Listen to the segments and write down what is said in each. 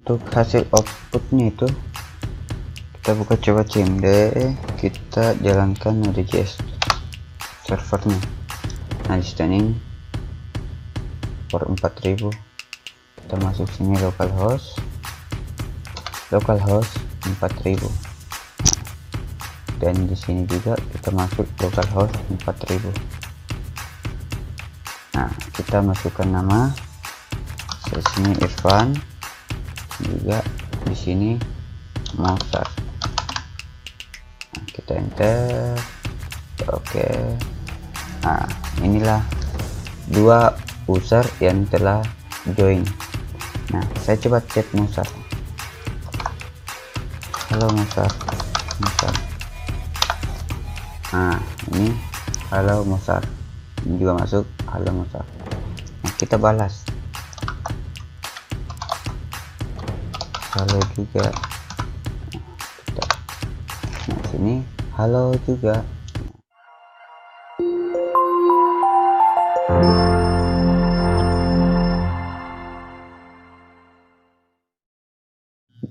Untuk hasil outputnya itu kita buka coba cmd, kita jalankan Node.js servernya. Nah di sini port 4000, kita masuk sini localhost 4000, dan di sini juga kita masuk localhost 4000. Nah kita masukkan nama, di sini Irfan, juga di sini Mozart. Nah, kita enter. Oke. Nah inilah dua user yang telah join. Nah saya coba chat Mozart. Halo Mozart. Nah ini halo Mozart, ini juga masuk halo Mozart. Nah kita balas halo juga. Nah sini halo juga.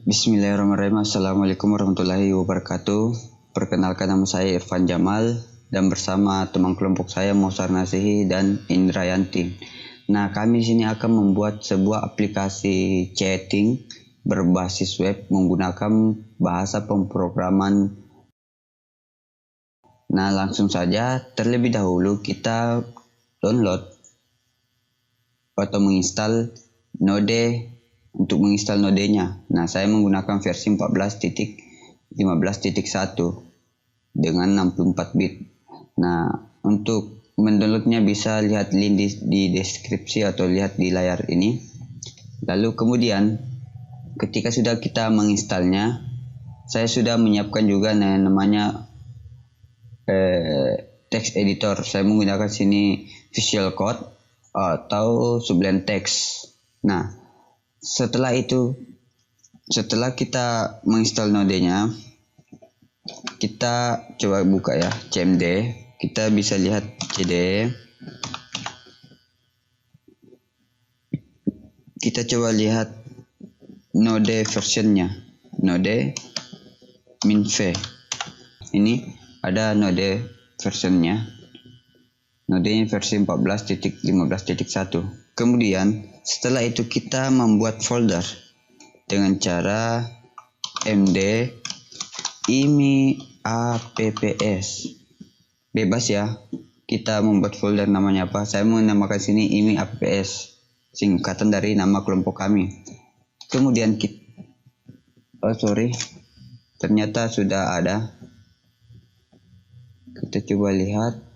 Bismillahirrahmanirrahim. Assalamualaikum warahmatullahi wabarakatuh. Perkenalkan, nama saya Irfan Jamal dan bersama teman kelompok saya Mozart Nasihi dan Indrayanti. Nah, kami sini akan membuat sebuah aplikasi chatting berbasis web menggunakan bahasa pemrograman. Nah, langsung saja. Terlebih dahulu kita download atau menginstal Node. Untuk menginstal nodenya, nah saya menggunakan versi 14.15.1 dengan 64 bit. Nah untuk mendownloadnya bisa lihat link di deskripsi atau lihat di layar ini. Lalu kemudian ketika sudah kita menginstalnya, saya sudah menyiapkan juga namanya text editor. Saya menggunakan sini Visual Code atau Sublime Text. Nah setelah kita menginstal nodenya, kita coba buka ya cmd. Kita bisa lihat cd. Kita coba lihat node versionnya, node minv. Ini ada node versionnya, nodenya versi 14.15.1. Kemudian setelah itu kita membuat folder dengan cara md imi apps. Bebas ya, kita membuat folder namanya apa. Saya menamakan sini imi apps, singkatan dari nama kelompok kami. Kemudian ternyata sudah ada. Kita coba lihat.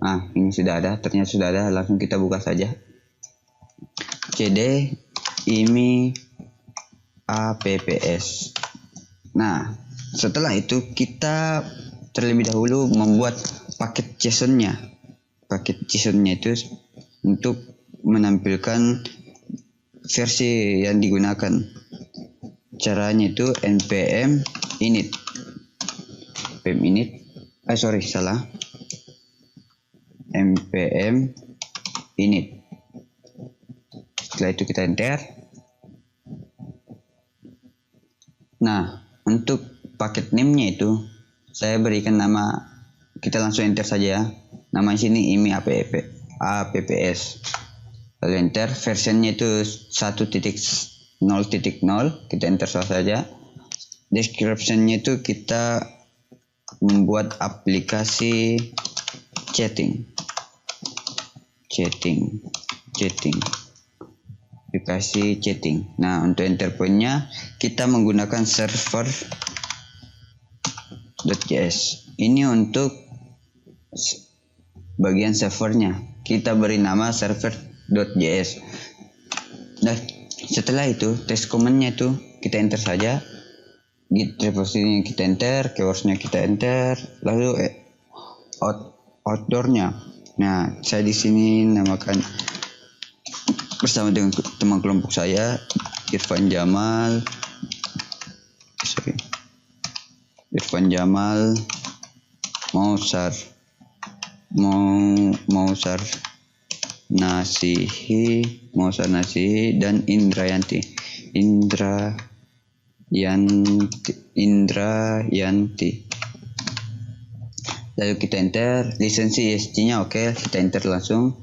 Nah ini sudah ada, ternyata sudah ada. Langsung kita buka saja cd imi apps. Nah setelah itu kita terlebih dahulu membuat paket JSON-nya. Paket JSON-nya itu untuk menampilkan versi yang digunakan. Caranya itu npm init. npm init. Setelah itu kita enter. Nah untuk paket name-nya itu saya berikan nama, kita langsung enter saja ya. Nama sini imi apps. Lalu enter. Versionnya itu 1.0.0, kita enter saja. Description-nya itu kita membuat aplikasi chatting. Aplikasi chatting. Nah untuk enter point-nya kita menggunakan server.js. Ini untuk bagian servernya, kita beri nama server.js. Nah setelah itu test command-nya itu kita enter saja. Git repository kita enter, keywords-nya kita enter, lalu outdoor-nya. Nah saya di sini namakan bersama dengan teman kelompok saya Irfan Jamal Mozart Nasihi, Mosar Nasihi, dan Indrayanti. Lalu kita enter, lisensi ISG-nya oke, kita enter langsung.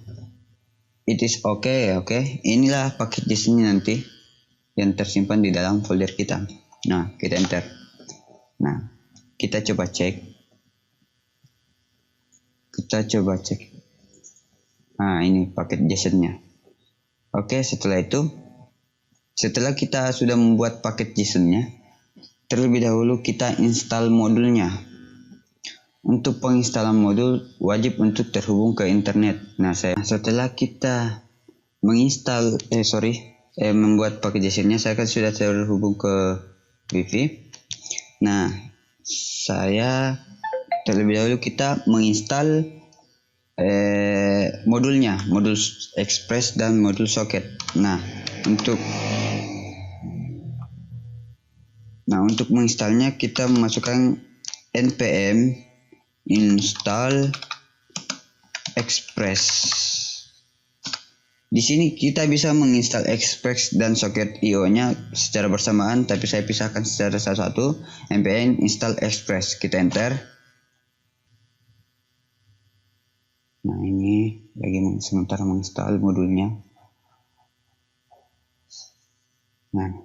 It is oke. Inilah paket JSON-nya nanti yang tersimpan di dalam folder kita. Nah, kita enter. Nah, kita coba cek. Nah, ini paket JSON-nya. Oke, setelah kita sudah membuat paket JSON-nya, terlebih dahulu kita install modulnya. Untuk penginstalan modul wajib untuk terhubung ke internet. Nah, setelah kita membuat paket JSON-nya, saya kan sudah terhubung ke Wi-Fi. Nah, terlebih dahulu kita menginstal modulnya, modul Express dan modul Socket. Nah, untuk menginstalnya kita memasukkan npm install Express. Di sini kita bisa menginstal Express dan Socket IO-nya secara bersamaan, tapi saya pisahkan secara satu-satu. npm install Express, kita enter. Nah, ini lagi sementara menginstal modulnya. Nah,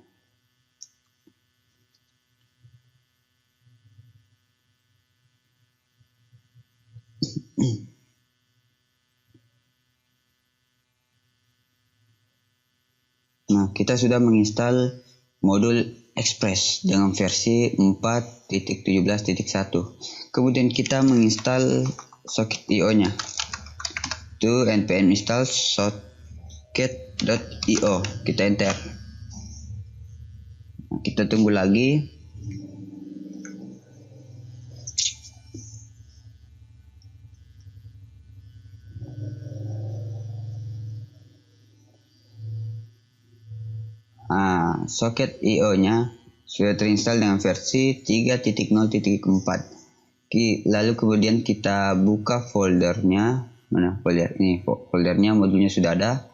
kita sudah menginstal modul Express dengan versi 4.17.1. Kemudian kita menginstal Socket IO-nya. Itu npm install socket.io, kita enter. Nah, kita tunggu lagi. Socket IO-nya sudah terinstall dengan versi 3.0.4. Lalu kemudian kita buka foldernya. Mana folder ini? Foldernya, modulnya sudah ada.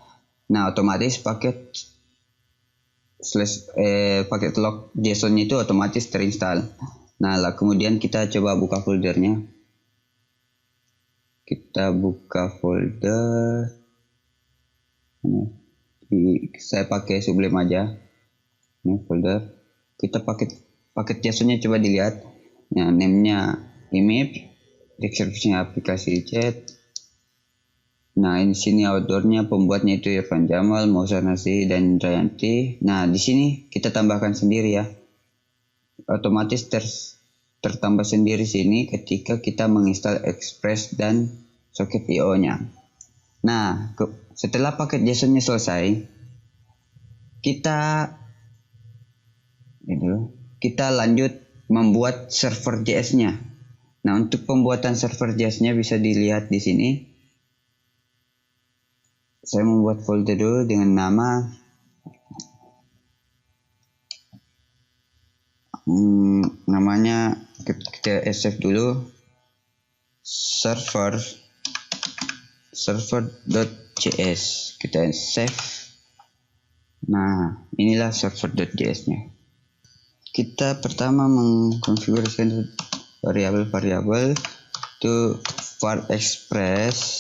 Nah, otomatis paket log JSON itu otomatis terinstall. Nah, kemudian kita coba buka foldernya. Kita buka folder. Saya pakai Sublime aja. Ini folder. Kita paket JSON-nya coba dilihat. Nah, name-nya image, description aplikasi chat. Nah, di sini outdoor-nya pembuatnya itu Irfan Jamal, Mosar Nasihi, dan Indrayanti. Nah, di sini kita tambahkan sendiri ya. Otomatis tertambah sendiri sini ketika kita menginstal Express dan Socket IO-nya. Nah, setelah paket JSON-nya selesai, kita lanjut membuat server JS-nya. Nah, untuk pembuatan server JS-nya bisa dilihat di sini. Saya membuat folder dulu dengan nama namanya, kita save dulu, server.js, kita save. Nah, inilah server.js-nya. Kita pertama mengkonfigurasikan variabel itu var express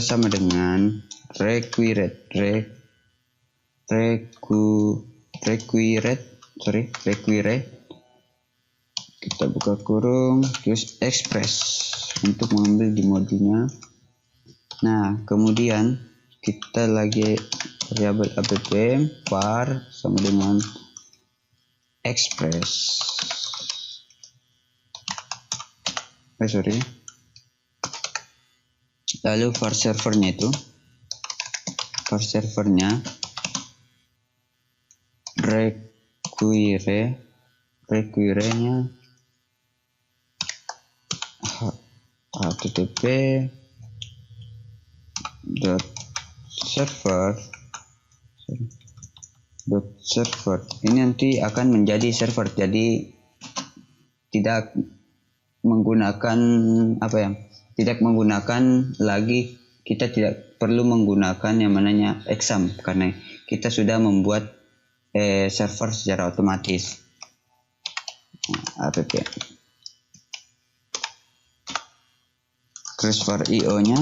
sama dengan required. Kita buka kurung terus express untuk mengambil di modulnya. Nah, kemudian kita lagi variabel app var sama dengan express. Lalu var servernya require-nya http server ini nanti akan menjadi server, jadi tidak menggunakan lagi kita tidak perlu menggunakan yang namanya exam karena kita sudah membuat server secara otomatis. App Christopher IO nya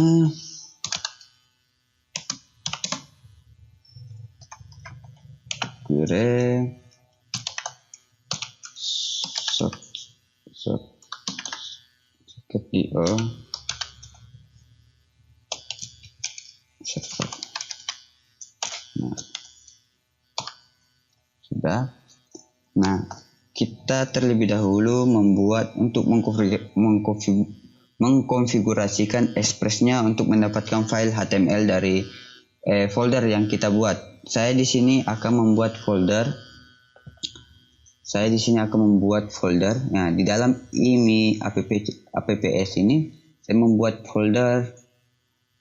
socket IO server. Nah, sudah. Nah, kita terlebih dahulu membuat untuk mengkonfigurasikan Express-nya untuk mendapatkan file HTML dari folder yang kita buat. Saya di sini akan membuat folder. Nah, di dalam ini apps ini saya membuat folder.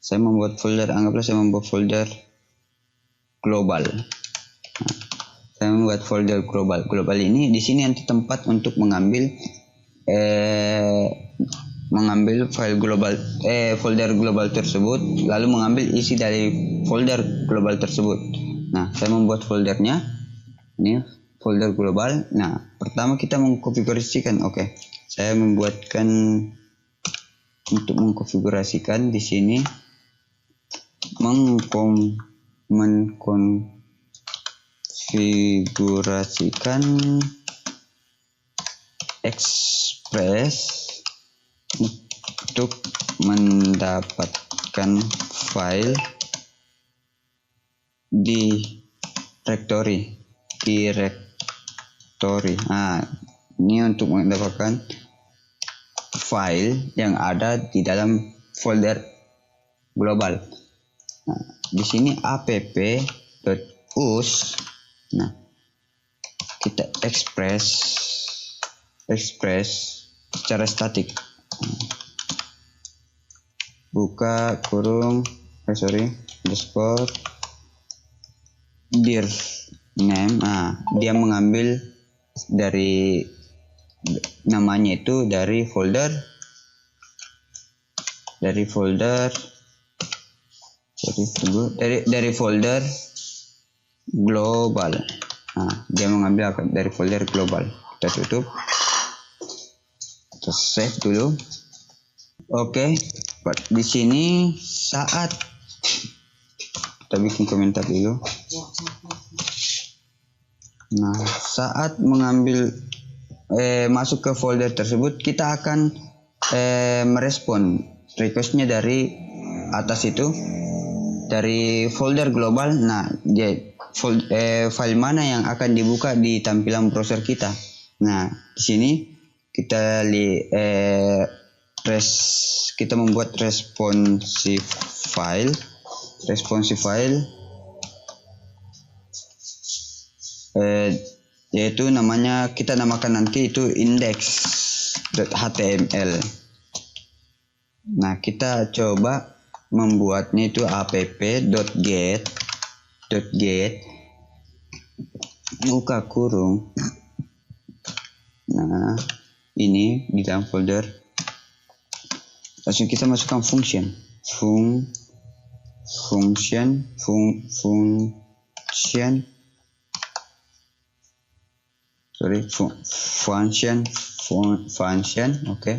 Anggaplah saya membuat folder global. Nah, saya membuat folder global. Global ini di sini nanti tempat untuk mengambil file global folder global tersebut, lalu mengambil isi dari folder global tersebut. Nah, saya membuat foldernya ini folder global. Nah, pertama kita mengkonfigurasikan. Oke, saya membuatkan untuk mengkonfigurasikan di sini mengkonfigurasikan Express untuk mendapatkan file directory. Nah, ini untuk mendapatkan file yang ada di dalam folder global. Nah, di sini app.us. Nah, kita express secara statik. Buka kurung underscore dir name. Nah, dia mengambil dari namanya itu dari folder global. Nah, dia mengambil dari folder global. Kita tutup, kita save dulu. Oke, di sini saat kita bikin komentar dulu. Nah, saat mengambil masuk ke folder tersebut, kita akan merespon requestnya dari atas itu, dari folder global. Nah, file mana yang akan dibuka di tampilan browser kita. Nah, di sini kita kita membuat responsive file. Yaitu namanya, kita namakan nanti itu index.html. Nah, kita coba membuatnya itu app.get buka kurung. Nah, ini di dalam folder, langsung kita masukkan function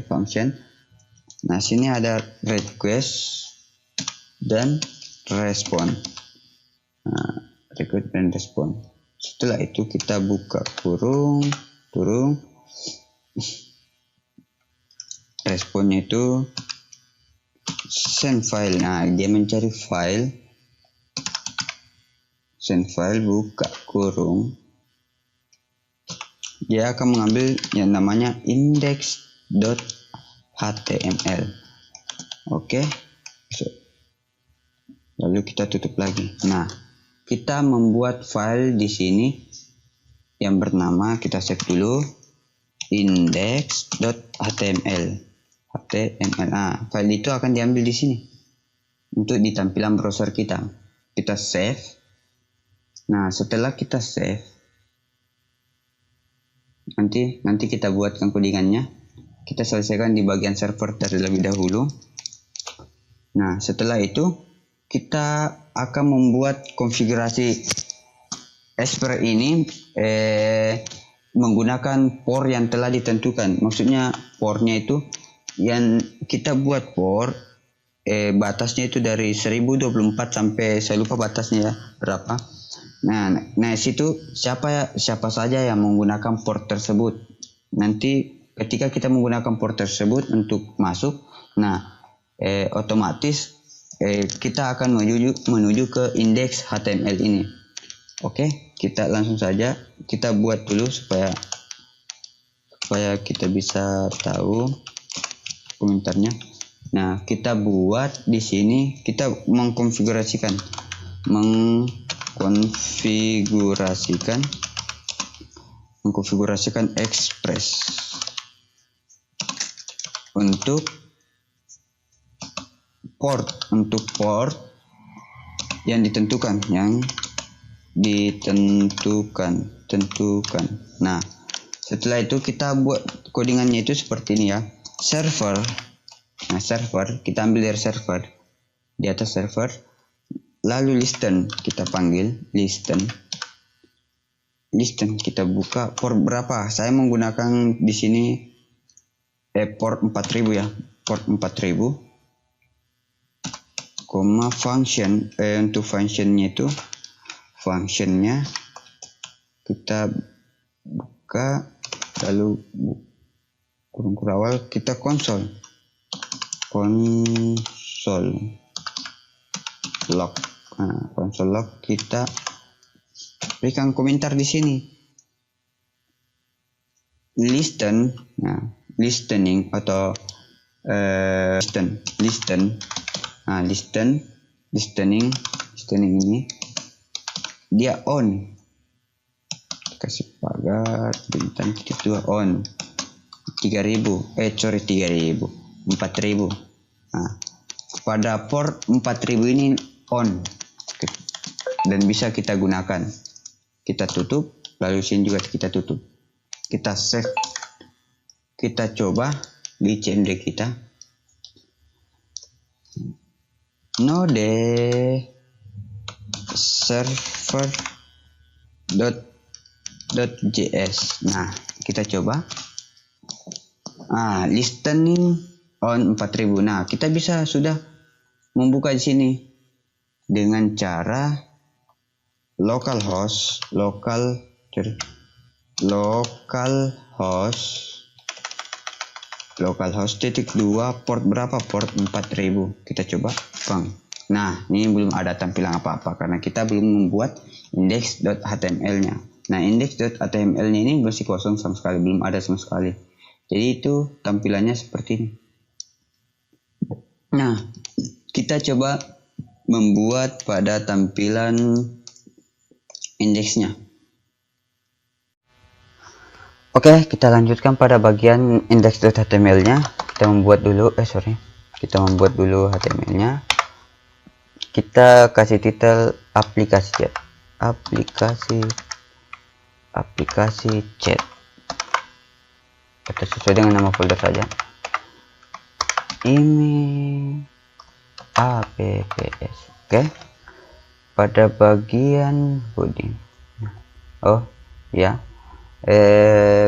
function. Nah, sini ada request dan respon. Nah, request dan respon. Setelah itu kita buka kurung, responnya itu send file. Nah, dia mencari file, send file, buka kurung, dia akan mengambil yang namanya index.html. Oke, lalu kita tutup lagi. Nah, kita membuat file di sini yang bernama, kita save dulu, index.html. Nah, file itu akan diambil di sini untuk di tampilan browser kita. Kita save. Nah, setelah kita save, nanti kita buatkan codingannya. Kita selesaikan di bagian server terlebih dahulu. Nah, setelah itu kita akan membuat konfigurasi Esper ini menggunakan port yang telah ditentukan. Maksudnya portnya itu yang kita buat port batasnya itu dari 1024 sampai, saya lupa batasnya ya berapa. Nah situ siapa saja yang menggunakan port tersebut. Nanti ketika kita menggunakan port tersebut untuk masuk, otomatis kita akan menuju ke indeks HTML ini. Oke, kita langsung saja kita buat dulu supaya kita bisa tahu komentarnya. Nah, kita buat di sini, kita mengkonfigurasikan Express untuk port yang tentukan. Nah, setelah itu kita buat codingannya itu seperti ini ya. Server. Nah, server kita ambil dari server. Di atas server. Lalu listen, kita panggil listen. Kita buka port berapa? Saya menggunakan di sini port 4000 ya. Port 4000. Function untuk functionnya kita buka, lalu kurung awal kita konsol log. Nah, konsol log kita berikan komentar di sini. Listening atau listen. Nah, listening ini dia on. Kasih pagar bintang titik 2 on. 4000. Nah, pada port 4000 ini on dan bisa kita gunakan. Kita tutup, lalu sini juga kita tutup. Kita save. Kita coba di CMD kita. Node server.js. Nah, kita coba. Listening on 4000. Nah, kita bisa sudah membuka di sini dengan cara localhost titik 2 port berapa? Port 4000. Kita coba. Nah, ini belum ada tampilan apa-apa karena kita belum membuat index.html-nya. Nah, index.html-nya ini masih kosong sama sekali, belum ada sama sekali. Jadi itu tampilannya seperti ini. Nah, kita coba membuat pada tampilan indeksnya. Oke, kita lanjutkan pada bagian index.html-nya. Kita membuat dulu HTML-nya. Kita kasih titel aplikasi chat. Kita sesuai dengan nama folder saja. Ini apps. Oke. Pada bagian body.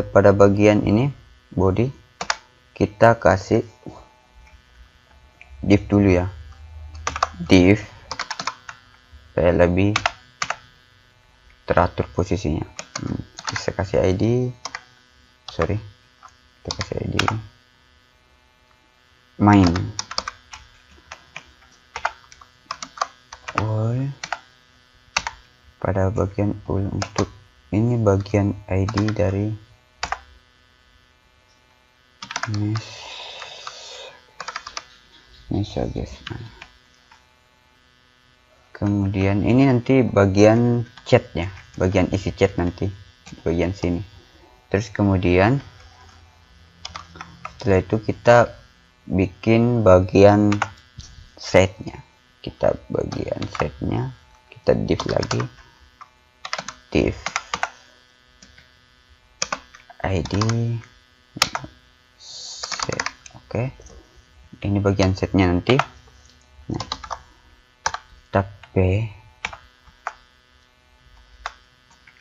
Pada bagian ini body kita kasih div dulu ya. Div supaya lebih teratur posisinya. Bisa kasih ID. Kita kasih ID main. Pada bagian untuk ini bagian ID dari messages. Kemudian ini nanti bagian chatnya, bagian isi chat nanti bagian sini. Terus kemudian setelah itu kita bikin bagian setnya. Kita div lagi, div ID set. Oke, ini bagian setnya nanti. P.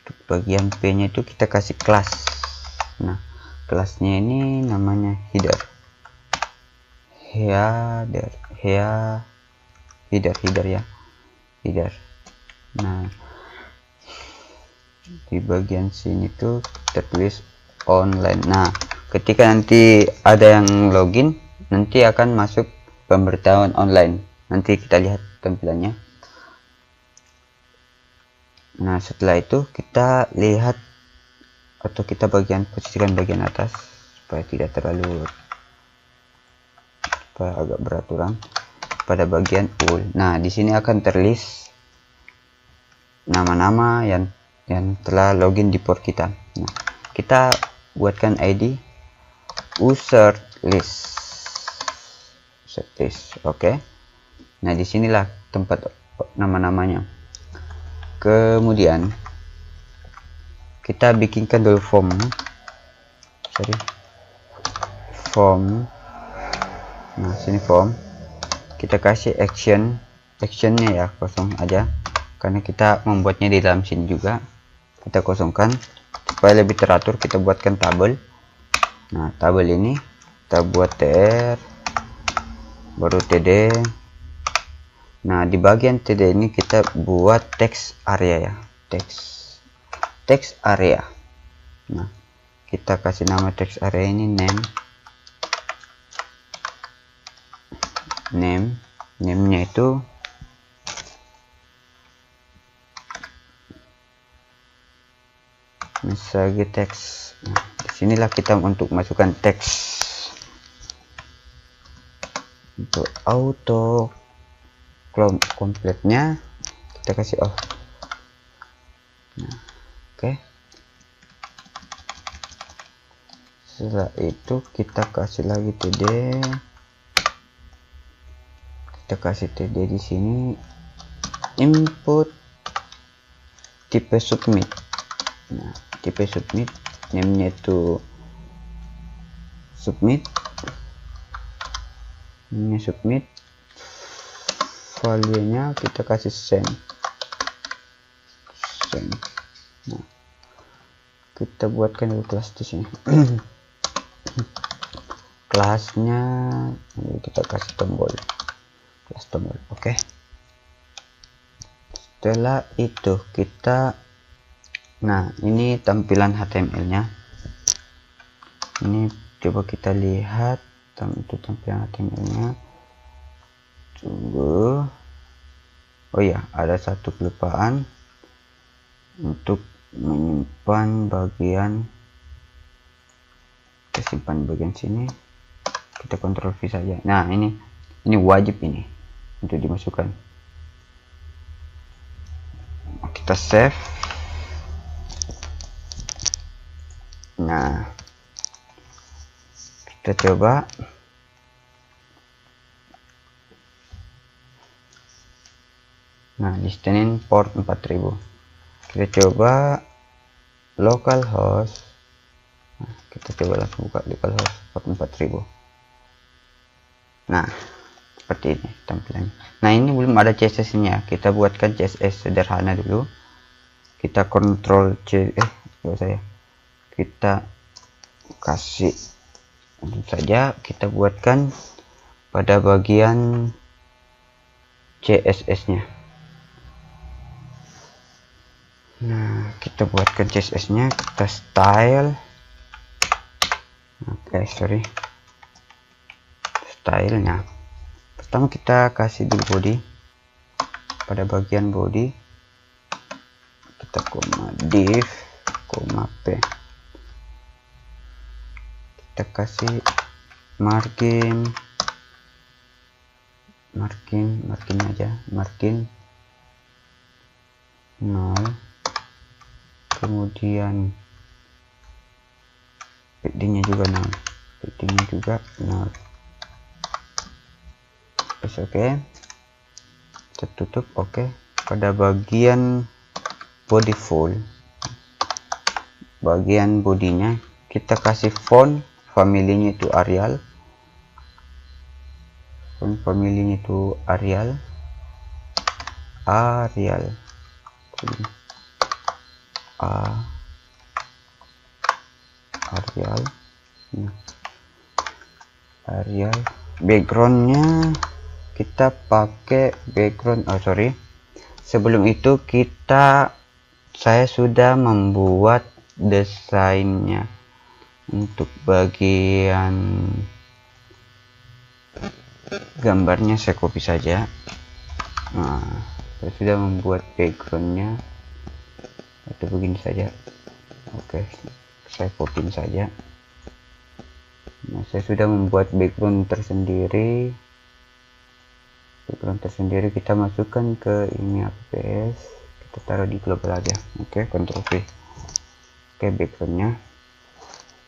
Untuk bagian P nya itu kita kasih kelas. Nah, kelasnya ini namanya header ya, header. Nah, di bagian sini tuh tertulis online. Nah, ketika nanti ada yang login, nanti akan masuk pemberitahuan online. Nanti kita lihat tampilannya. Nah, setelah itu kita lihat atau kita posisikan bagian atas supaya tidak terlalu agak beraturan pada bagian UL. Nah, di sini akan terlist nama-nama yang telah login di port kita. Nah, kita buatkan ID user list. Oke. Nah, disinilah tempat nama-namanya. Kemudian kita bikinkan dulu form. Nah, sini form. Kita kasih actionnya ya kosong aja, karena kita membuatnya di dalam sini juga. Kita kosongkan supaya lebih teratur. Kita buatkan tabel. Nah, tabel ini kita buat tr baru td. Nah, di bagian td ini kita buat text area ya, text area. Nah, kita kasih nama text area ini name-nya itu misalnya teks. Nah, disinilah kita untuk masukkan teks. Untuk auto kompletnya kita kasih off. Nah, oke. Setelah itu kita kasih lagi td. Kita kasih td di sini. Input tipe submit. Nah, tipe submit, name-nya itu submit. Ini submit, value-nya kita kasih send. Nah, kita buatkan dulu kelas di sini. Kelasnya kita kasih tombol, kelas tombol. Oke. Setelah itu kita, nah ini tampilan HTML-nya. Ini coba kita lihat untuk tampilan HTML-nya. Tunggu. Oh ya, ada satu kelupaan. Untuk menyimpan bagian, kita simpan bagian sini. Kita kontrol V saja. Nah, ini wajib ini untuk dimasukkan. Kita save. Nah, kita coba. Nah, listening port 4000. Kita coba localhost. Nah, kita coba langsung buka localhost port 4000. Nah, seperti ini tampilannya. Nah, ini belum ada CSS-nya. Kita buatkan CSS sederhana dulu. Kita kontrol C, kita kasih saja, kita buatkan pada bagian CSS-nya. Nah, kita buatkan CSS-nya, kita style. Stylenya. Pertama kita kasih dulu body. Pada bagian body kita div, p. Kita kasih margin aja, margin 0. Kemudian paddingnya juga 0. Terus oke. Kita tutup. Oke. Pada bagian body full, bagian bodinya kita kasih font family-nya itu Arial. Font family-nya itu Arial. Arial. Arial. Arial. Backgroundnya kita pakai background. Sebelum itu saya sudah membuat desainnya. Untuk bagian gambarnya saya copy saja. Nah, saya sudah membuat backgroundnya itu begini saja. Oke, saya copy saja. Nah, saya sudah membuat background tersendiri. Kita masukkan ke ini APS, kita taruh di global aja. Oke, Ctrl V. Oke, backgroundnya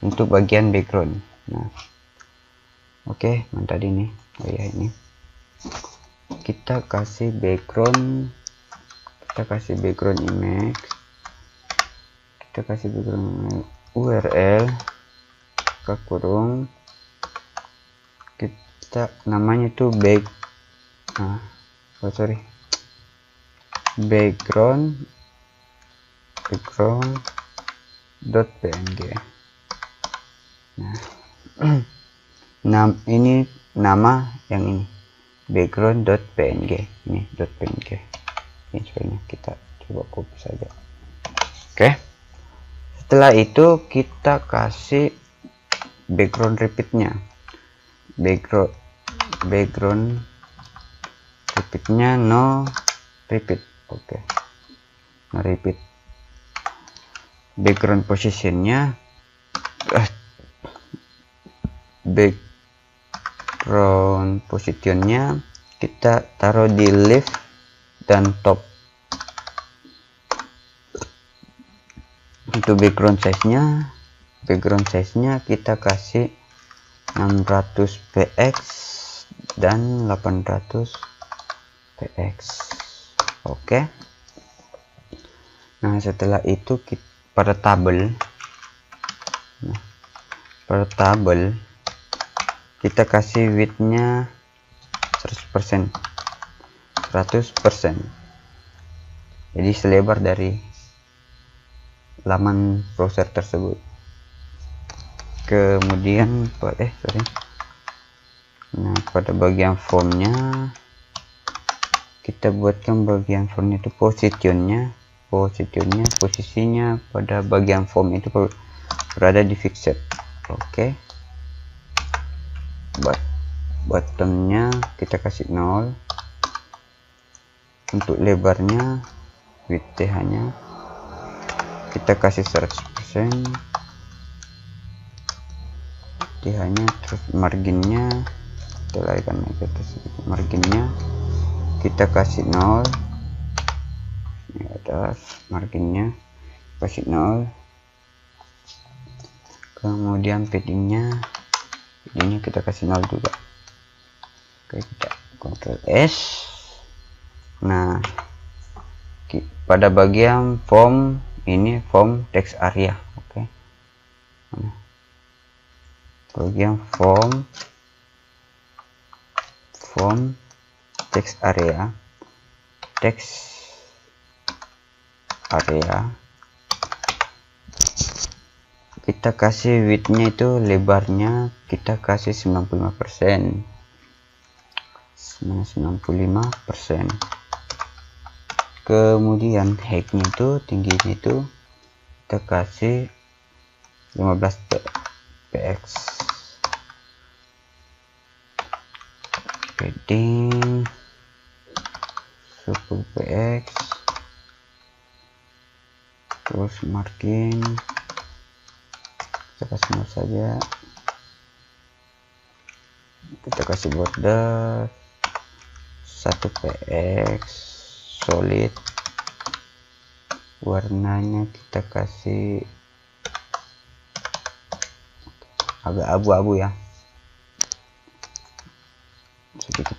untuk bagian background. Nah, oke, mantap ini. Oh ya, ini kita kasih background image, URL ke kurung, kita namanya itu background.png. Nah, ini nama yang ini background.png, ini .png. Ini sebenarnya kita coba copy saja. Oke, setelah itu kita kasih background repeatnya. Background repeatnya no repeat. Oke, no repeat. Background positionnya kita taruh di left dan top. Untuk background size nya kita kasih 600 px dan 800 px. Oke. Nah, setelah itu pada tabel kita kasih width-nya 100%. Jadi selebar dari laman browser tersebut. Kemudian pada bagian formnya kita buatkan bagian formnya itu posisinya pada bagian form itu berada di fixed. Oke. Bottomnya kita kasih 0. Untuk lebarnya width nya kita kasih 100%. nya terus marginnya kita kasih 0. Ini atas marginnya kasih 0. Kemudian paddingnya kita kasih 0 juga. Oke, kita Ctrl S. Nah, pada bagian form ini form text area. Oke. Bagian form text area kita kasih width-nya itu lebarnya kita kasih 95%. Kemudian height-nya itu tingginya itu kita kasih 15 px. Padding 10 px. Terus margin kita kasih 0 saja. Kita kasih border 1 px solid. Warnanya kita kasih agak abu-abu ya, sedikit.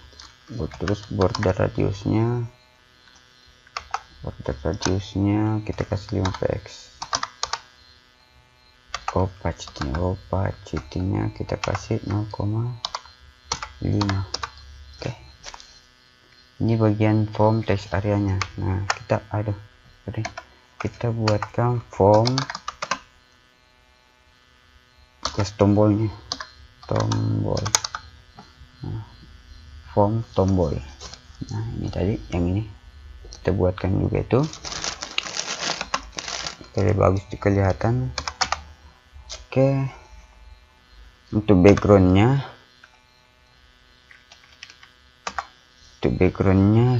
Terus border radiusnya kita kasih 5 px. Opacity-nya kita kasih 0,5. Oke. Ini bagian form text areanya. Nah, kita buatkan form plus tombolnya, form tombol. Nah, ini tadi yang ini kita buatkan juga itu, jadi bagus kelihatan. Oke, untuk backgroundnya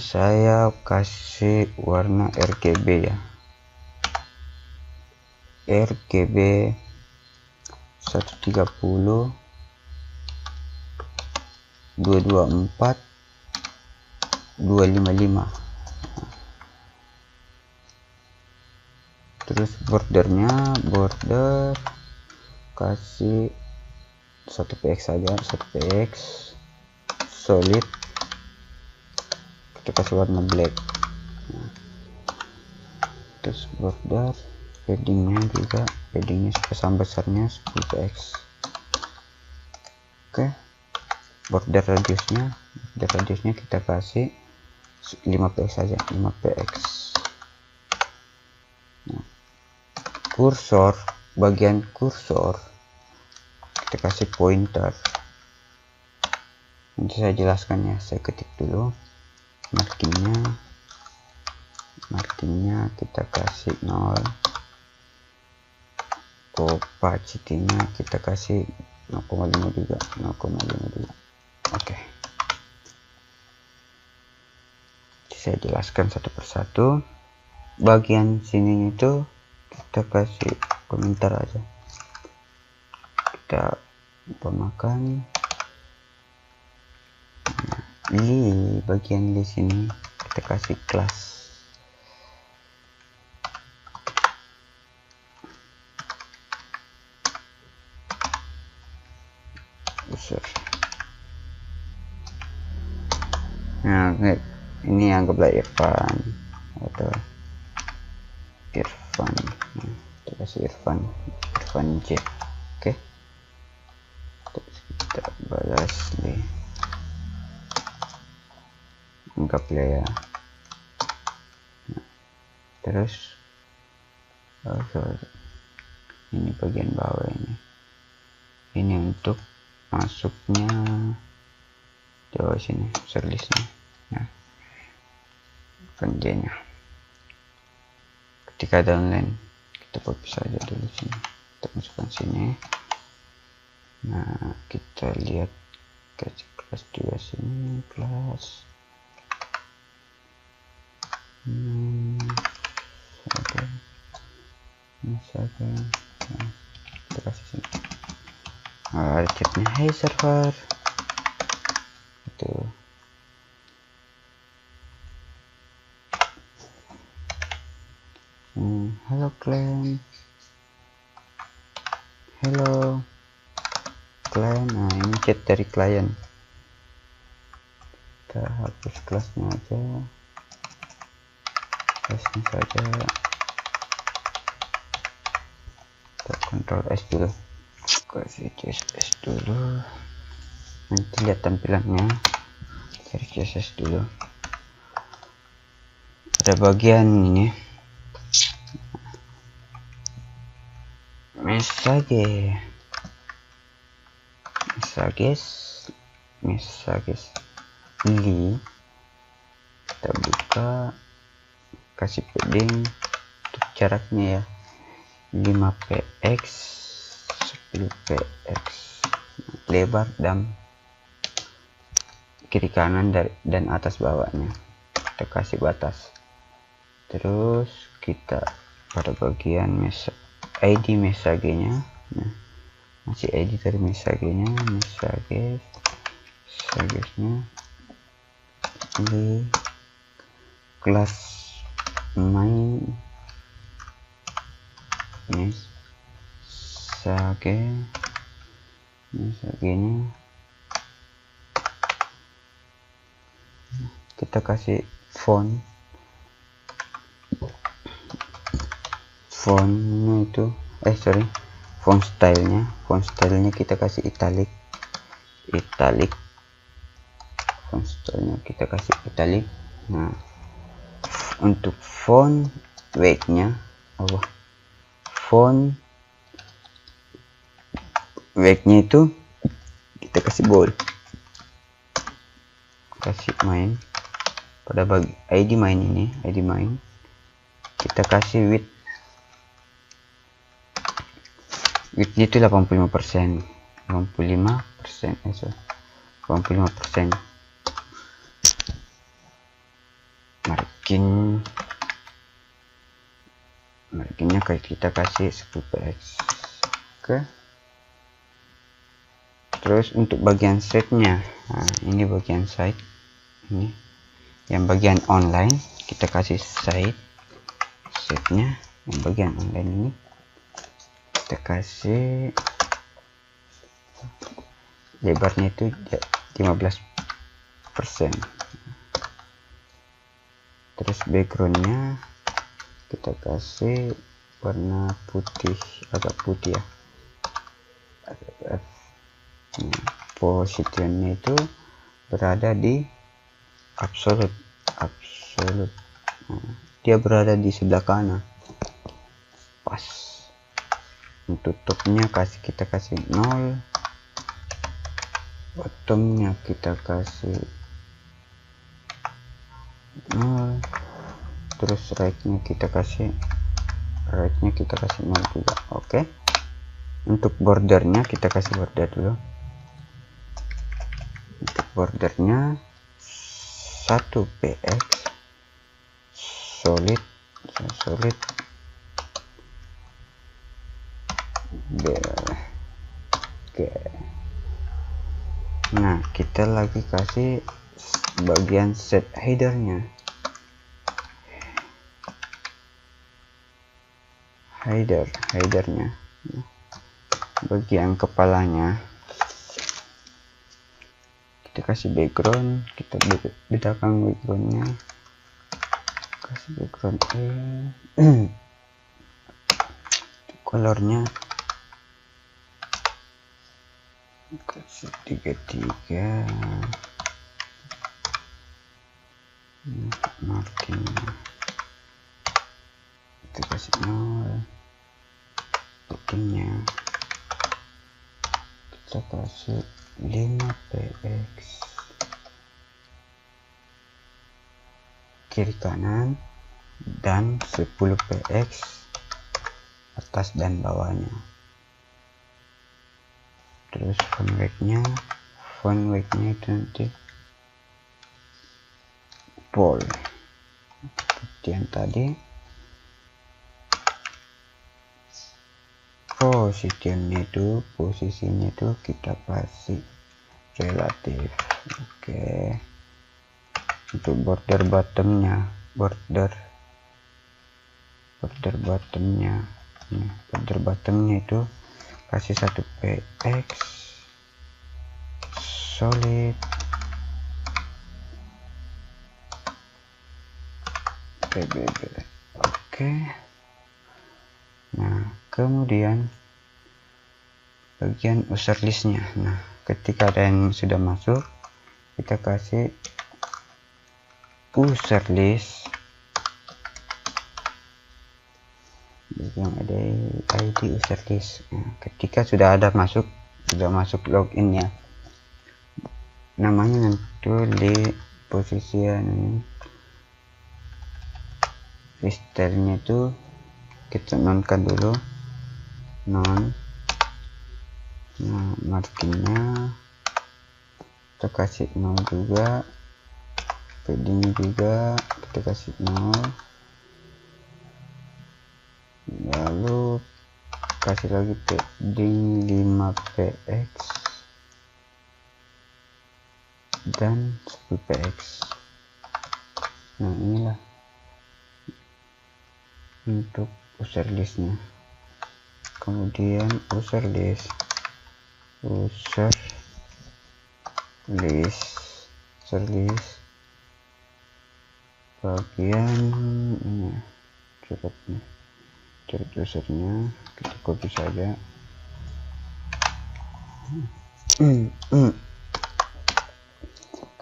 saya kasih warna RGB ya, RGB 130 224 255. Terus border kasih 1px saja, 1px solid, kita kasih warna black. Terus border paddingnya sama besarnya 10px. Oke, border radiusnya kita kasih 5px saja, 5px. Nah, bagian kursor kita kasih pointer. Nanti saya jelaskan ya, saya ketik dulu. Markingnya kita kasih 0, opacity-nya kita kasih 0,52. Oke, saya jelaskan satu persatu. Bagian sini itu kita kasih komentar aja, kita umpamakan di bagian di sini kita kasih kelas. Nah, ini anggaplah Irfan atau Irfan. Nah, kita kasih Irfan J. Oke, terus kita balas di anggaplah ya. Nah, terus ini bagian bawah ini untuk masuknya coba sini listnya. Nah, nya ketika download kita copy saja dulu sini, kita masukkan sini. Nah, kita lihat kasih kelas juga sini, kelas misalkan nah, kita kasih sini. Ada chatnya, hey server itu. Halo klien, nah ini chat dari klien. Kita hapus kelasnya aja, kita Ctrl S dulu, kasih CSS dulu, nanti lihat tampilannya. Cari CSS dulu. Ada bagian ini messages ini kita buka, kasih padding untuk jaraknya ya 5px 10px, lebar dan kiri kanan dan atas bawahnya kita kasih batas. Terus kita pada bagian ID message-nya, nah, masih ID dari messagesnya di kelas main message-nya kita kasih fontnya itu font stylenya kita kasih italic font stylenya kita kasih italic. Nah, untuk font weight-nya itu kita kasih bold, kasih main pada ID main ini, ID main kita kasih width itu 85%, 85%. Marginnya kita kasih 10px. Oke. Terus untuk bagian site-nya, nah, ini bagian site, ini yang bagian online kita kasih site-nya, yang bagian online ini kita kasih lebarnya itu 15%. Terus backgroundnya kita kasih warna putih, agak putih ya. Positionnya itu berada di absolute. Nah, dia berada di sebelah kanan pas. Untuk topnya kita kasih 0, bottomnya kita kasih 0, terus right-nya kita kasih 0 juga. Oke. Untuk bordernya kita kasih border dulu. Untuk bordernya 1px solid oke. Nah, kita lagi kasih bagian set headernya, bagian kepalanya kita kasih background, kita bedakan backgroundnya, kasih background colornya kasih 33, marginnya kita kasih 0, bottomnya kita kasih 5px, kiri kanan, dan 10px atas dan bawahnya. Terus font weight-nya itu nanti bold seperti yang tadi. Posisinya itu kita kasih relatif. Oke. Untuk border bottomnya itu kasih 1px solid pbb. Oke. Nah, kemudian bagian user listnya. Nah, ketika ada yang sudah masuk, kita kasih user list yang ada ID user list. Nah, ketika sudah masuk login ya, namanya nanti di posisian stylenya itu kita nonkan dulu, nah, marginnya kita kasih 0 juga, padding juga kita kasih 0, lalu kasih lagi padding 5px dan 10px. Nah, inilah untuk user listnya. Kemudian user list bagian ini coret usernya kita copy saja.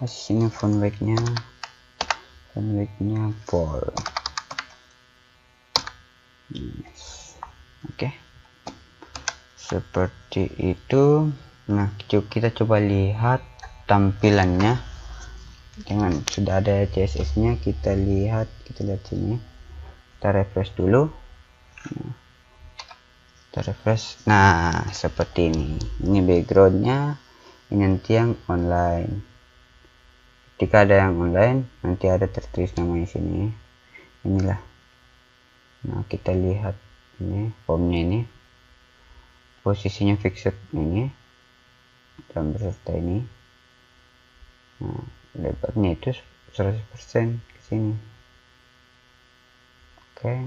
kasih sini font weight-nya full. Oke, seperti itu. Nah, kita coba lihat tampilannya dengan sudah ada CSS nya. Kita lihat sini, kita refresh dulu. Nah, seperti ini backgroundnya. Ini nanti yang online. Ketika ada yang online, nanti ada tertulis namanya sini. Inilah. Nah, kita lihat ini formnya, ini posisinya fixed ini dalam peserta ini. Nah, lebarnya itu 100% ke sini. Oke,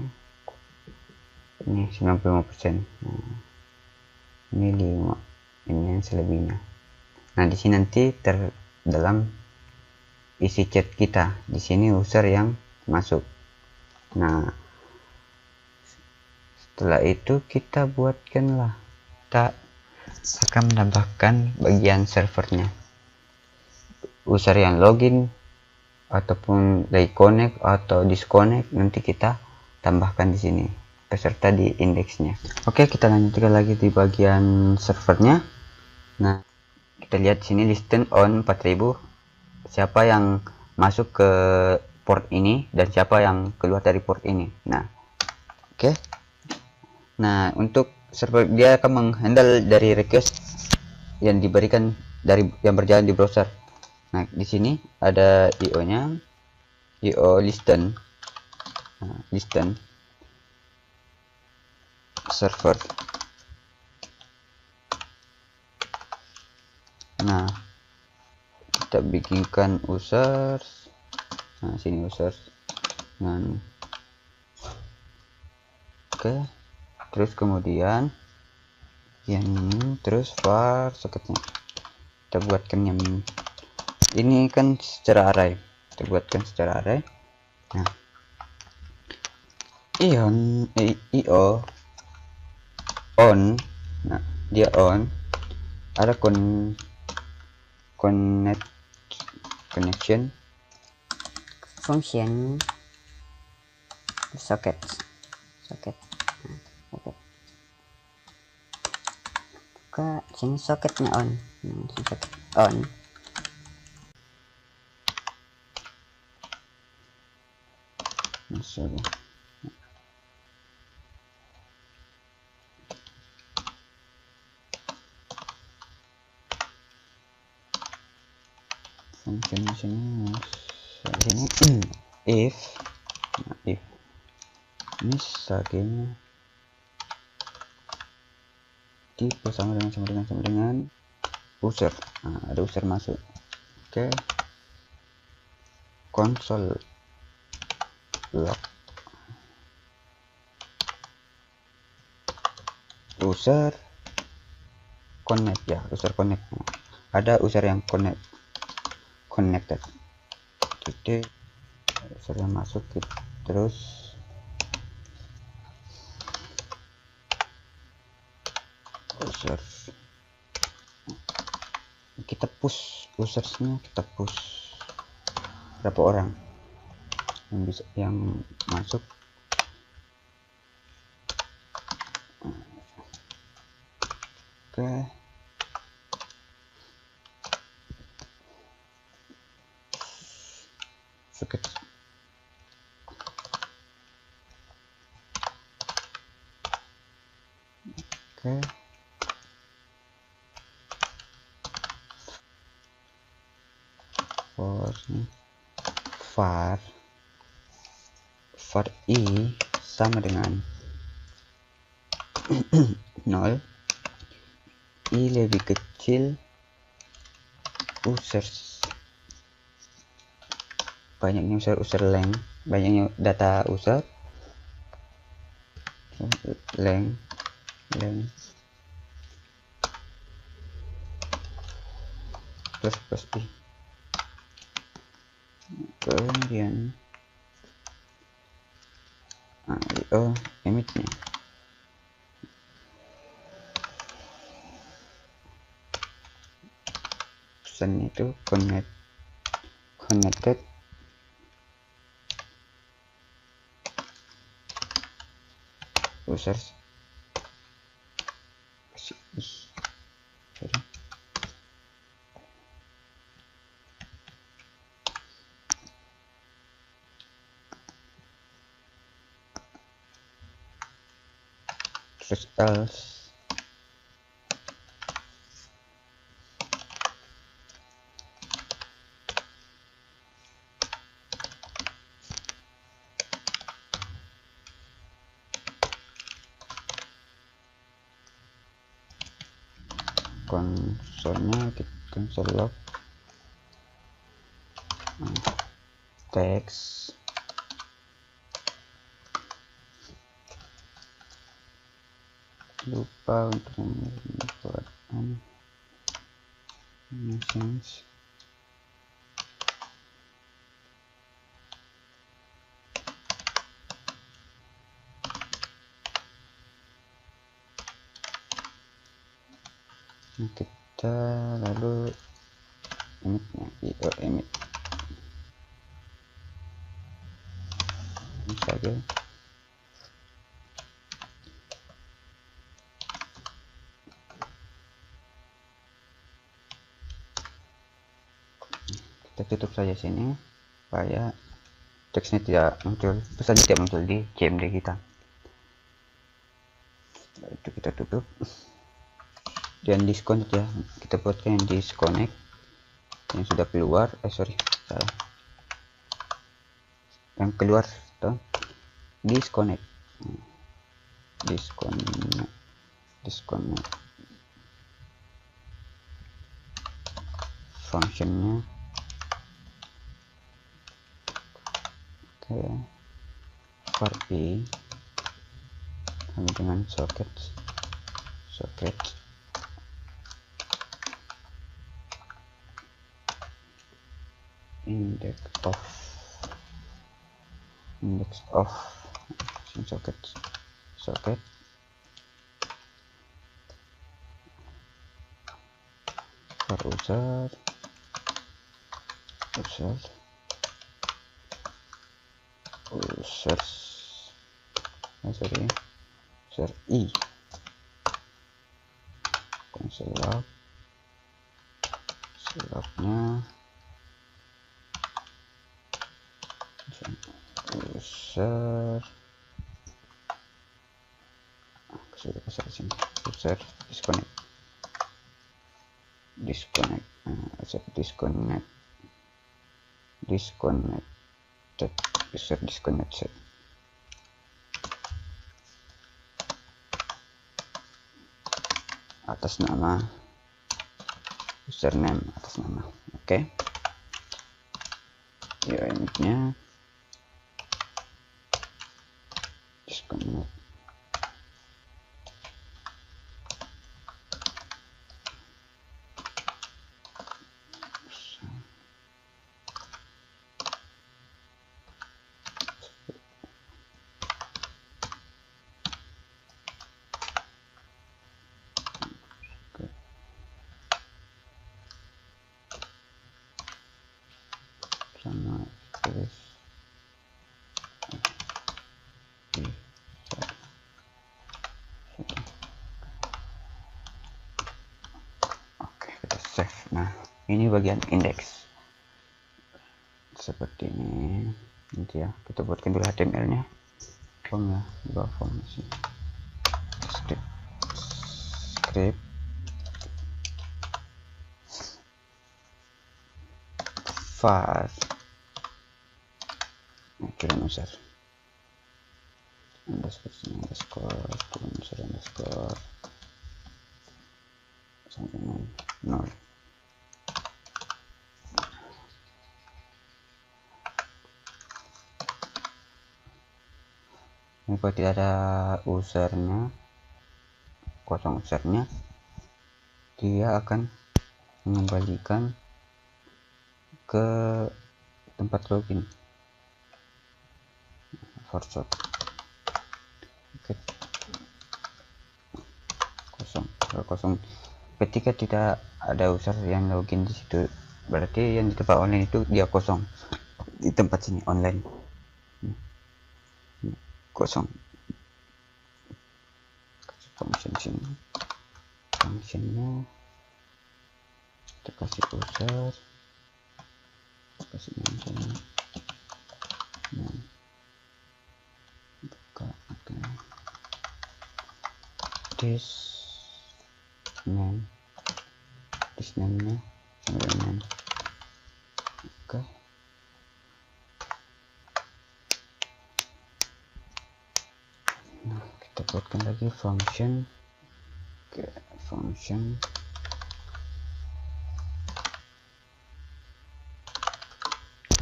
ini 95%. Nah, ini 5, ini yang selebihnya. Nah, di sini nanti dalam isi chat kita, di sini user yang masuk. Nah, setelah itu kita buatkanlah, kita akan menambahkan bagian servernya. User yang login ataupun lagi connect atau disconnect, nanti kita tambahkan di sini beserta di indeksnya. Oke, kita lanjutkan lagi di bagian servernya. Nah, kita lihat sini listen on 4000, siapa yang masuk ke port ini dan siapa yang keluar dari port ini. Nah, oke. Nah, untuk server dia akan menghandle dari request yang diberikan dari yang berjalan di browser. Nah, di sini ada IO-nya, IO listen. Nah, listen server. Nah, kita bikinkan users. Nah, sini users. Nah, oke. Terus kemudian yang ini, terus var soketnya kita buatkan yang ini kan secara array, kita buatkan secara array. Nah, io on, nah dia on, ada connection function socket. Ke sini socketnya on. Socket on. Sorry. Function di sini if ini saking tipe sama dengan user. Nah, ada user masuk. Oke, console log user connect, ya user connect. Nah, ada user yang connected, jadi user yang masuk terus user kita push usersnya, kita push berapa orang yang bisa yang masuk. Oke, soket oke, var i sama dengan 0, i lebih kecil users, banyaknya user length, banyaknya data user, length plus i. Kemudian io emitnya pesan itu connect connected. Users. Sorry. Terus else. Konsolnya kita console log teks lupa untuk membuat message. Kita lalu emit ini saja. Kita tutup saja sini supaya teksnya tidak muncul, pesan tidak muncul di CMD kita. Setelah itu kita tutup dan disconnect ya, kita buatkan yang disconnect yang sudah keluar, salah, yang keluar tuh disconnect functionnya. Oke, var i kami dengan socket index of socket for user i console lognya user sudah pasal sini, user disconnect user disconnected. Atas nama username, atas nama. Oke. Unitnya disconnect. Sama terus oke, kita save. Nah, ini bagian indeks seperti ini. Nanti ya kita buatkan dulu HTML nya, form ya, buat form sini, script var kirim user underscore sampai 0. Ini kalau tidak ada usernya, kosong usernya, dia akan mengembalikan ke tempat login forshot. Oke. Kosong ketika tidak ada user yang login di situ, berarti yang di tempat online itu dia kosong. Di tempat sini online kosong. Function sini, functionnya kita kasih user, kasih name, buka, oke. This name nya sampai name, oke. Nah, kita buatkan lagi function, oke, function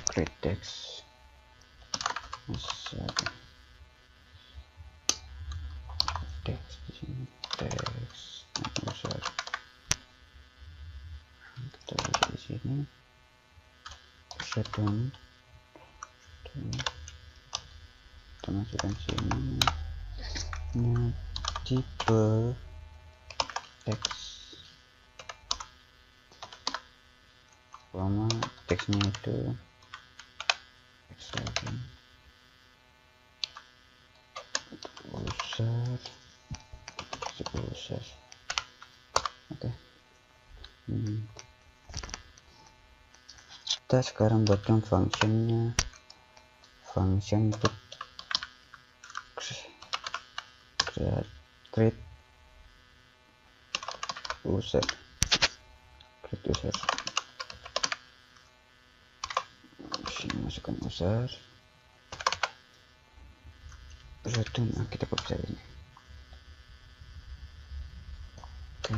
create text, text di sini, text user, kita buat di sini return, kita masukkan sini tipe teks, lama teksnya itu user, oke. Kita sekarang buatkan functionnya, function untuk create user, sini masukkan user, return, kita copy saja ini. Oke,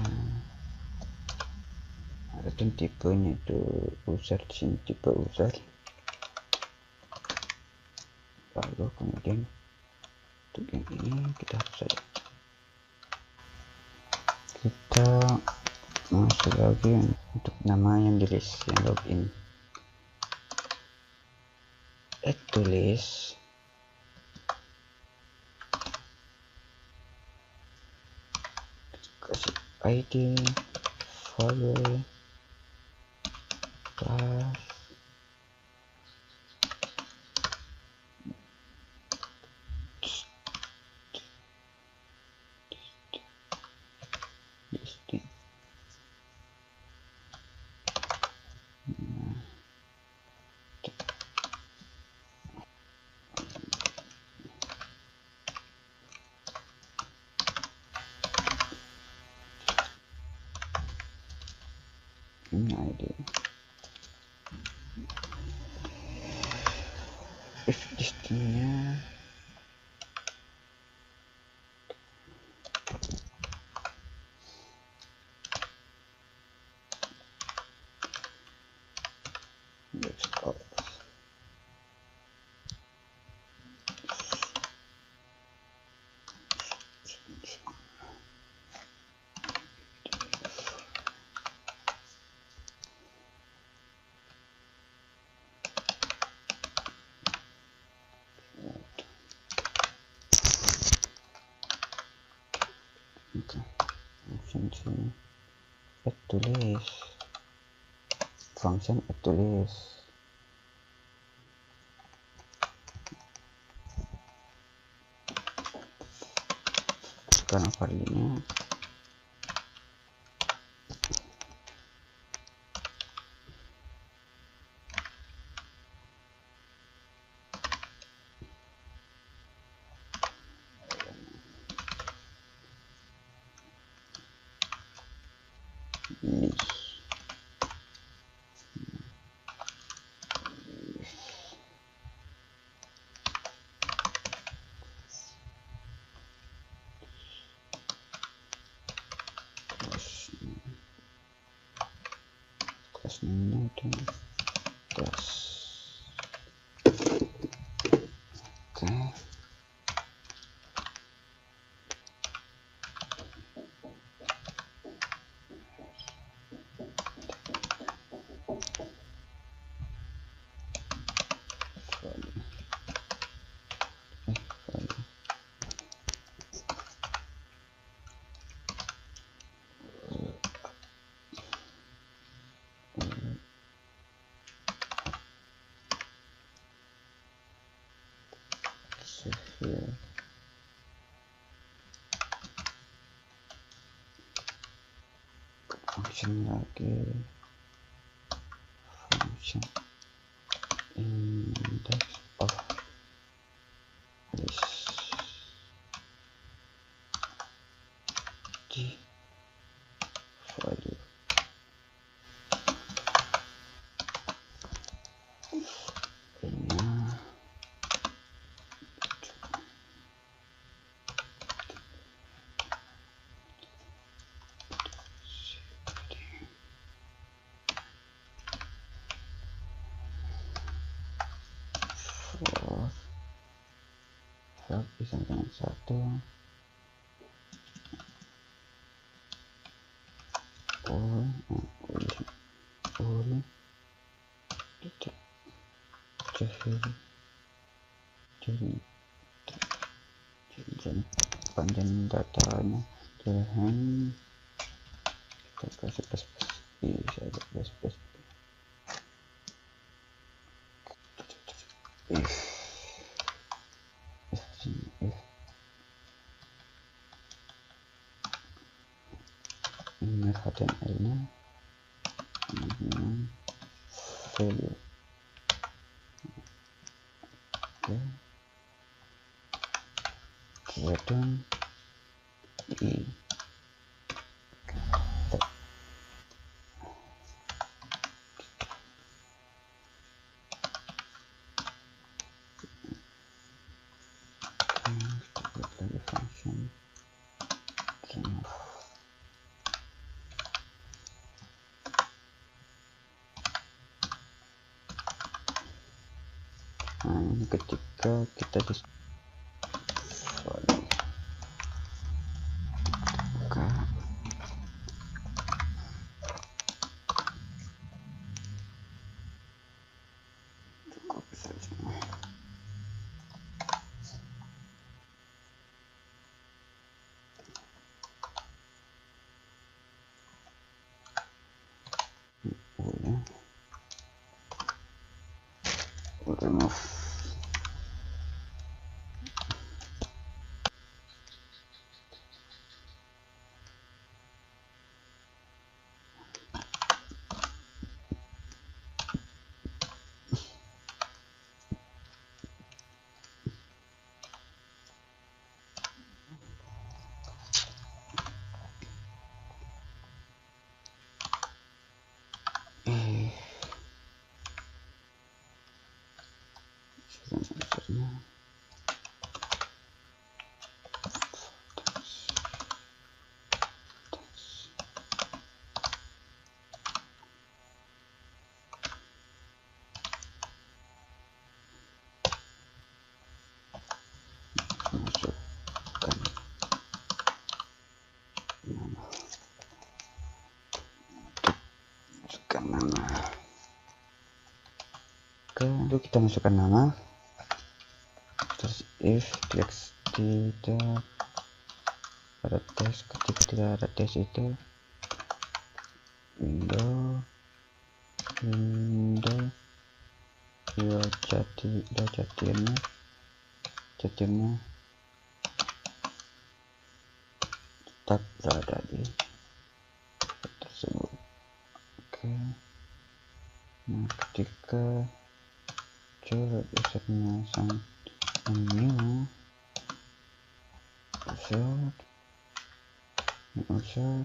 return tipenya itu user, di sini tipe user, lalu kemudian untuk yang ini kita hapus saja. Kita masuk lagi untuk nama yang di list, yang login, add to list, kasih ID, follow, class, listing. Ini ID, if listingnya oke. Function sini add to list, function add to list, sekarang value-nya ini. Kelas name itu kelas, oke. function lagi, function index of list di value nya for help bisa dengan 1 all jadi panjang datanya jangan kita kasih plus bisa ada plus if ini HTML nya value oke return i lagi function remove. Nah ini ketika kita di cukup saja. Remove. Masukkan nama. Oke, untuk kita masukkan nama, terus if txt tidak ada tes, ketika tidak ada tes itu window ya jadinya tetap berada di tersebut. Oke, nah ketika coba usernya sang new user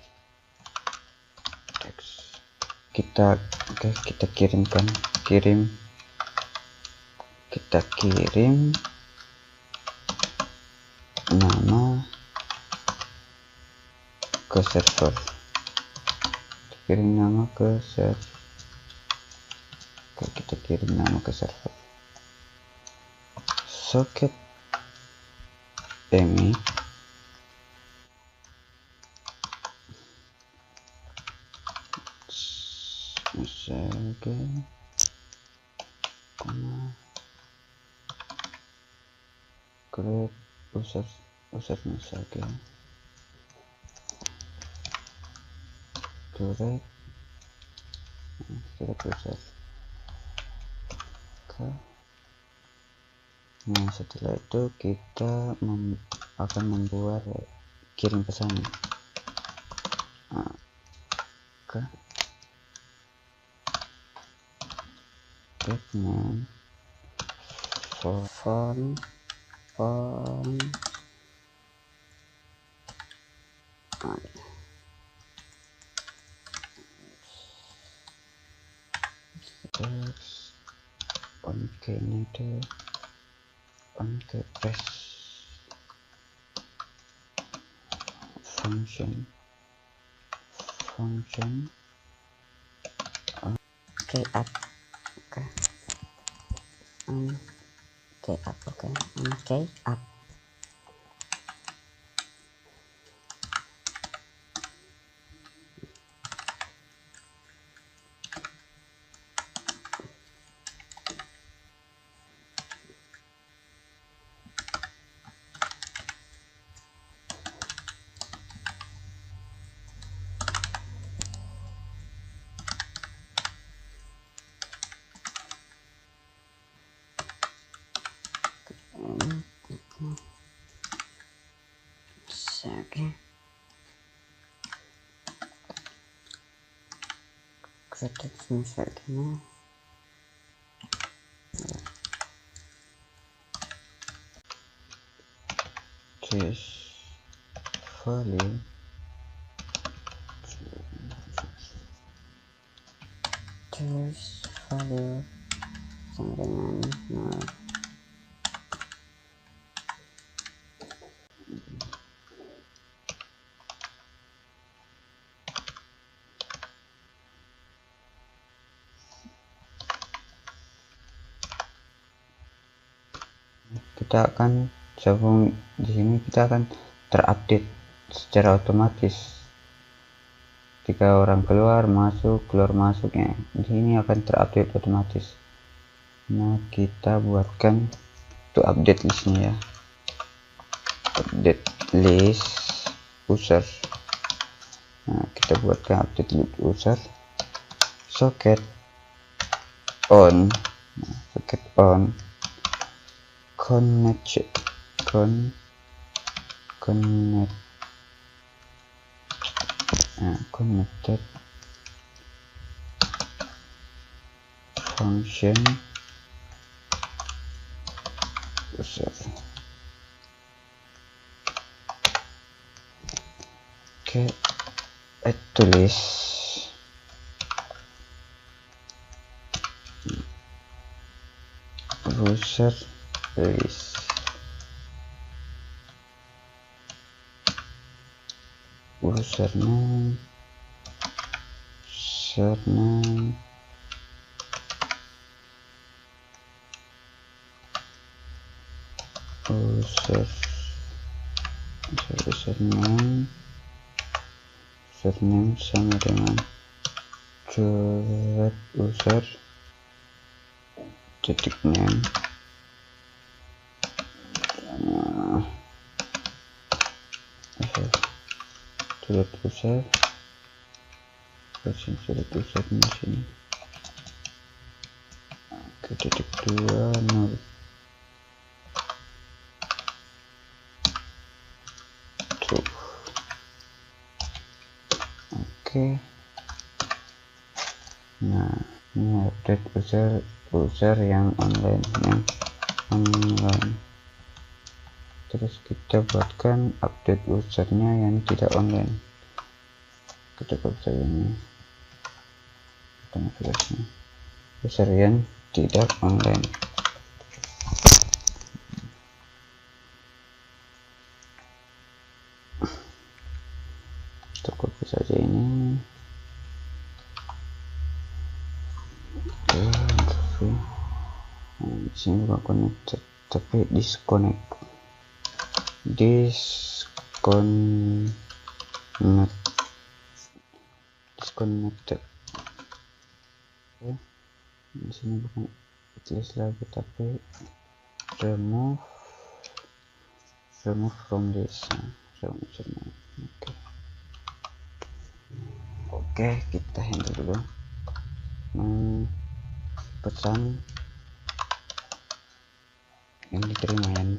text kita kirim nama ke server, kita kirim nama ke server socket emi misalnya create user misalnya create user. Nah setelah itu kita akan membuat kirim pesan. Nah, Oke, name font text on paste function okay up okay okay up okay. Created misalnya choose value sama dengan 0. Kita akan gabung di sini, kita akan terupdate secara otomatis ketika orang keluar masuknya di sini akan terupdate otomatis. Nah, kita buatkan untuk update listnya ya, update list user. Nah, kita buatkan update list user socket on, connected function user. Oke, add to list user list username username sama dengan curhat user titik name curhat user versi curhat user di sini. Oke, titik 2 0. Oke. Nah, ini update user yang online. Terus kita buatkan update usernya yang tidak online. Kita copy ini. User yang tidak online. Kita copy saja ini. Di sini bukan connected tapi disconnected. Oke. Di sini bukan list lagi tapi remove from this. Oke, kita handle dulu. Pesan yang diterima dari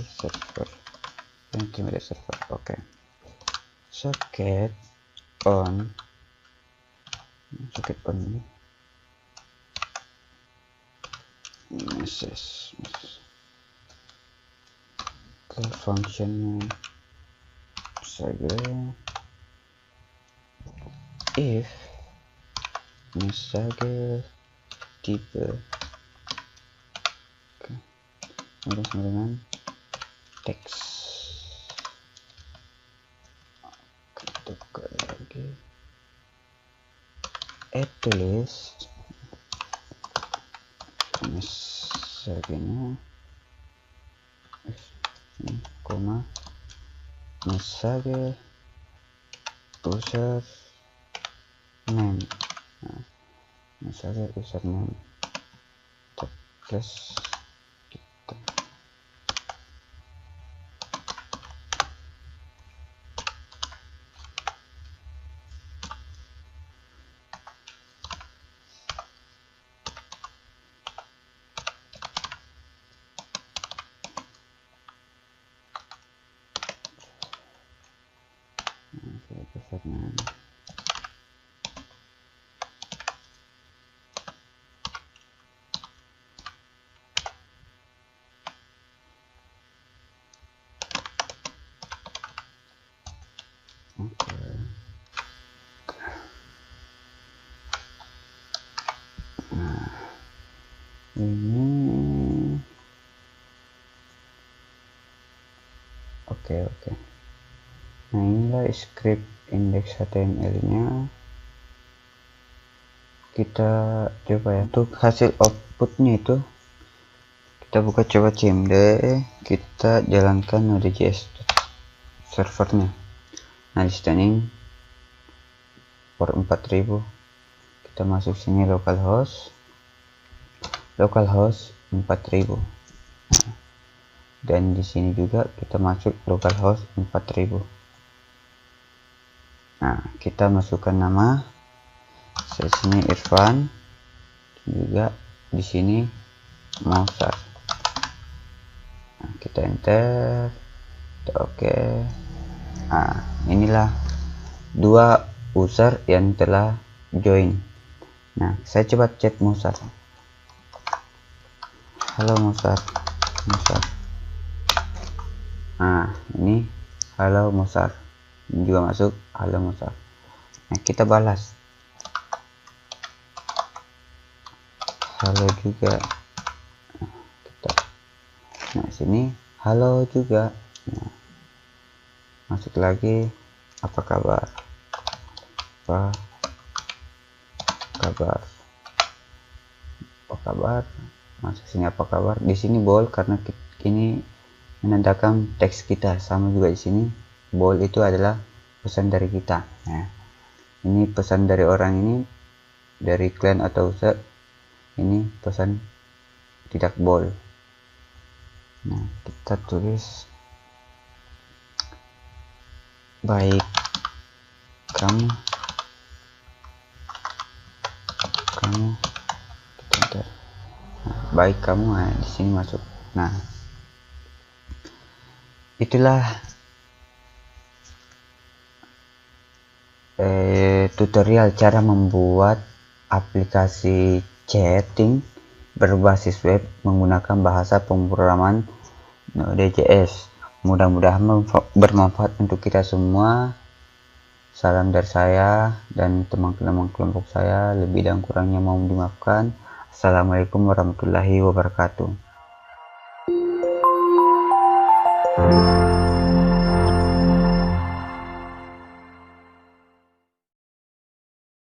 server. Oke, socket on ini message ke function saja if misalnya tipe kemudian sama dengan teks tukar lagi tulis misalnya koma misalnya user name, misalnya username plus kita username ini oke. Nah, inilah script index HTML nya. Kita coba ya, untuk hasil outputnya itu kita buka coba cmd, kita jalankan node.js servernya. Nah, di sini port 4000, kita masuk sini localhost 4000. Nah, dan di sini juga kita masuk localhost 4000. Nah, kita masukkan nama, saya sini Irfan, juga di sini Mozart. Nah, kita enter, kita oke. Nah, inilah dua user yang telah join. Nah, saya coba chat Mozart. Halo Mozart. Nah, ini halo Mozart. Ini juga masuk halo Mozart. Nah, kita balas halo juga. Nah, sini halo juga. Nah, masuk lagi apa kabar, masuk sini apa kabar. Di sini bold karena ini menandakan teks kita. Sama juga di sini bold itu adalah pesan dari kita. Nah, ini pesan dari orang ini, dari klien atau user. Ini pesan tidak bold. Nah, kita tulis baik kamu kita, nah, baik kamu. Nah, di sini masuk. Nah, itulah tutorial cara membuat aplikasi chatting berbasis web menggunakan bahasa pemrograman Node.js. Mudah-mudahan bermanfaat untuk kita semua. Salam dari saya dan teman-teman kelompok saya. Lebih dan kurangnya mohon dimaafkan. Assalamualaikum warahmatullahi wabarakatuh.